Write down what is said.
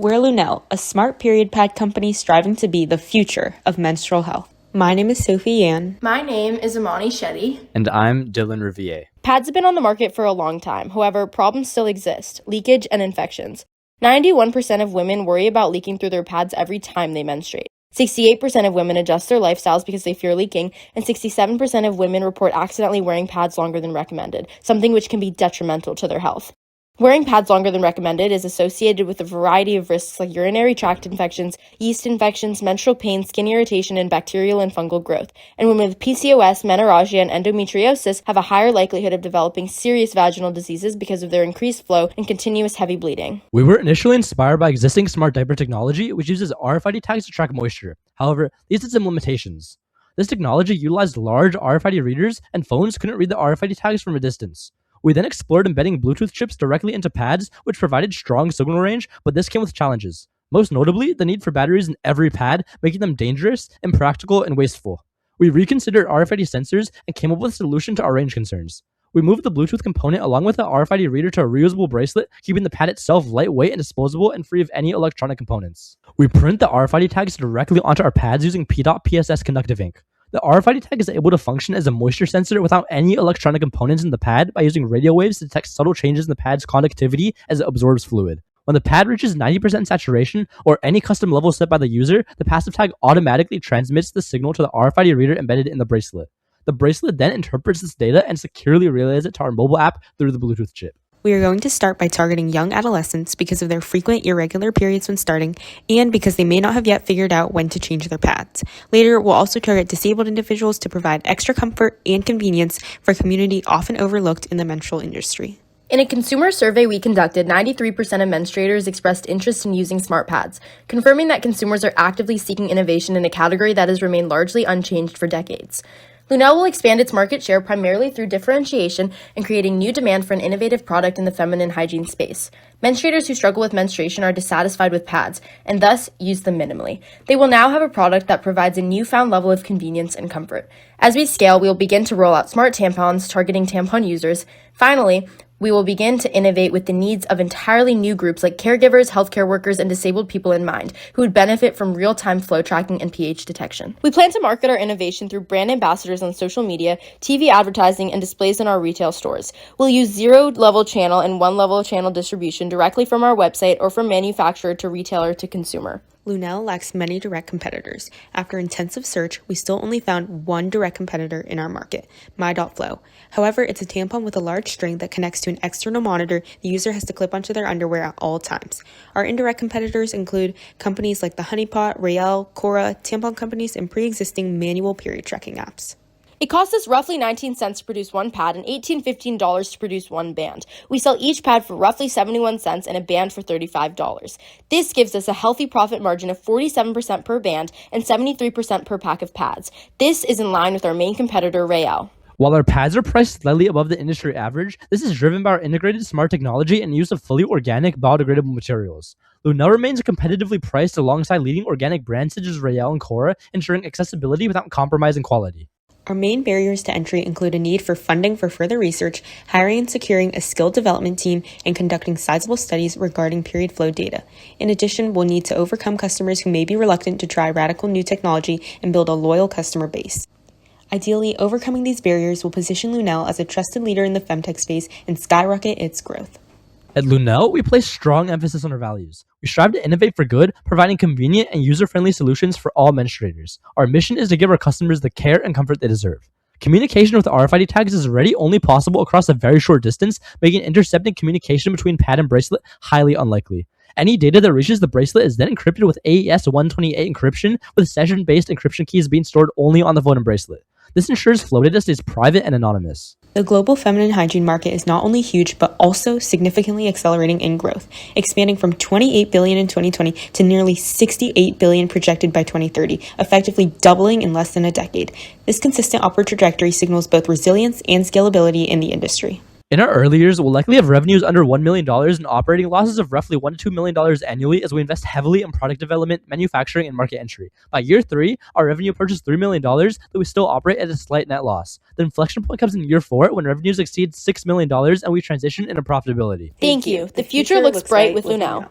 We're Lunelle, a smart period pad company striving to be the future of menstrual health. My name is Sophie Yan. My name is Amani Shetty. And I'm Dylan Riviere. Pads have been on the market for a long time. However, problems still exist: leakage and infections. 91% of women worry about leaking through their pads every time they menstruate. 68% of women adjust their lifestyles because they fear leaking, and 67% of women report accidentally wearing pads longer than recommended, something which can be detrimental to their health. Wearing pads longer than recommended is associated with a variety of risks like urinary tract infections, yeast infections, menstrual pain, skin irritation, and bacterial and fungal growth. And women with PCOS, menorrhagia, and endometriosis have a higher likelihood of developing serious vaginal diseases because of their increased flow and continuous heavy bleeding. We were initially inspired by existing smart diaper technology, which uses RFID tags to track moisture. However, these had some limitations. This technology utilized large RFID readers, and phones couldn't read the RFID tags from a distance. We then explored embedding Bluetooth chips directly into pads, which provided strong signal range, but this came with challenges. Most notably, the need for batteries in every pad, making them dangerous, impractical, and wasteful. We reconsidered RFID sensors and came up with a solution to our range concerns. We moved the Bluetooth component along with the RFID reader to a reusable bracelet, keeping the pad itself lightweight and disposable and free of any electronic components. We print the RFID tags directly onto our pads using PDOT PSS conductive ink. The RFID tag is able to function as a moisture sensor without any electronic components in the pad by using radio waves to detect subtle changes in the pad's conductivity as it absorbs fluid. When the pad reaches 90% saturation or any custom level set by the user, the passive tag automatically transmits the signal to the RFID reader embedded in the bracelet. The bracelet then interprets this data and securely relays it to our mobile app through the Bluetooth chip. We are going to start by targeting young adolescents because of their frequent irregular periods when starting and because they may not have yet figured out when to change their pads. Later, we'll also target disabled individuals to provide extra comfort and convenience for a community often overlooked in the menstrual industry. In a consumer survey we conducted, 93% of menstruators expressed interest in using smart pads, confirming that consumers are actively seeking innovation in a category that has remained largely unchanged for decades. Lunelle will expand its market share primarily through differentiation and creating new demand for an innovative product in the feminine hygiene space. Menstruators who struggle with menstruation are dissatisfied with pads and thus use them minimally. They will now have a product that provides a newfound level of convenience and comfort. As we scale, we will begin to roll out smart tampons targeting tampon users. Finally, we will begin to innovate with the needs of entirely new groups like caregivers, healthcare workers, and disabled people in mind, who would benefit from real-time flow tracking and pH detection. We plan to market our innovation through brand ambassadors on social media, TV advertising, and displays in our retail stores. We'll use zero-level channel and one-level channel distribution directly from our website or from manufacturer to retailer to consumer. Lunelle lacks many direct competitors. After intensive search, we still only found one direct competitor in our market, My.Flow. However, it's a tampon with a large string that connects to an external monitor the user has to clip onto their underwear at all times. Our indirect competitors include companies like the Honey Pot, Reimaging, Cora, tampon companies, and pre-existing manual period tracking apps. It costs us roughly 19 cents to produce one pad and $15 to produce one band. We sell each pad for roughly 71 cents and a band for $35. This gives us a healthy profit margin of 47% per band and 73% per pack of pads. This is in line with our main competitor, Reimaging. While our pads are priced slightly above the industry average, this is driven by our integrated smart technology and use of fully organic, biodegradable materials. Lunelle remains competitively priced alongside leading organic brands such as Lunelle and Cora, ensuring accessibility without compromising quality. Our main barriers to entry include a need for funding for further research, hiring and securing a skilled development team, and conducting sizable studies regarding period flow data. In addition, we'll need to overcome customers who may be reluctant to try radical new technology and build a loyal customer base. Ideally, overcoming these barriers will position Lunelle as a trusted leader in the femtech space and skyrocket its growth. At Lunelle, we place strong emphasis on our values. We strive to innovate for good, providing convenient and user-friendly solutions for all menstruators. Our mission is to give our customers the care and comfort they deserve. Communication with RFID tags is already only possible across a very short distance, making intercepting communication between pad and bracelet highly unlikely. Any data that reaches the bracelet is then encrypted with AES-128 encryption, with session-based encryption keys being stored only on the phone and bracelet. This ensures flow data stays private and anonymous. The global feminine hygiene market is not only huge, but also significantly accelerating in growth, expanding from $28 billion in 2020 to nearly $68 billion projected by 2030, effectively doubling in less than a decade. This consistent upward trajectory signals both resilience and scalability in the industry. In our early years, we'll likely have revenues under $1 million and operating losses of roughly $1 to $2 million annually as we invest heavily in product development, manufacturing, and market entry. By year 3, our revenue approaches $3 million, though we still operate at a slight net loss. The inflection point comes in year 4 when revenues exceed $6 million and we transition into profitability. Thank you. The future looks bright with Lunelle.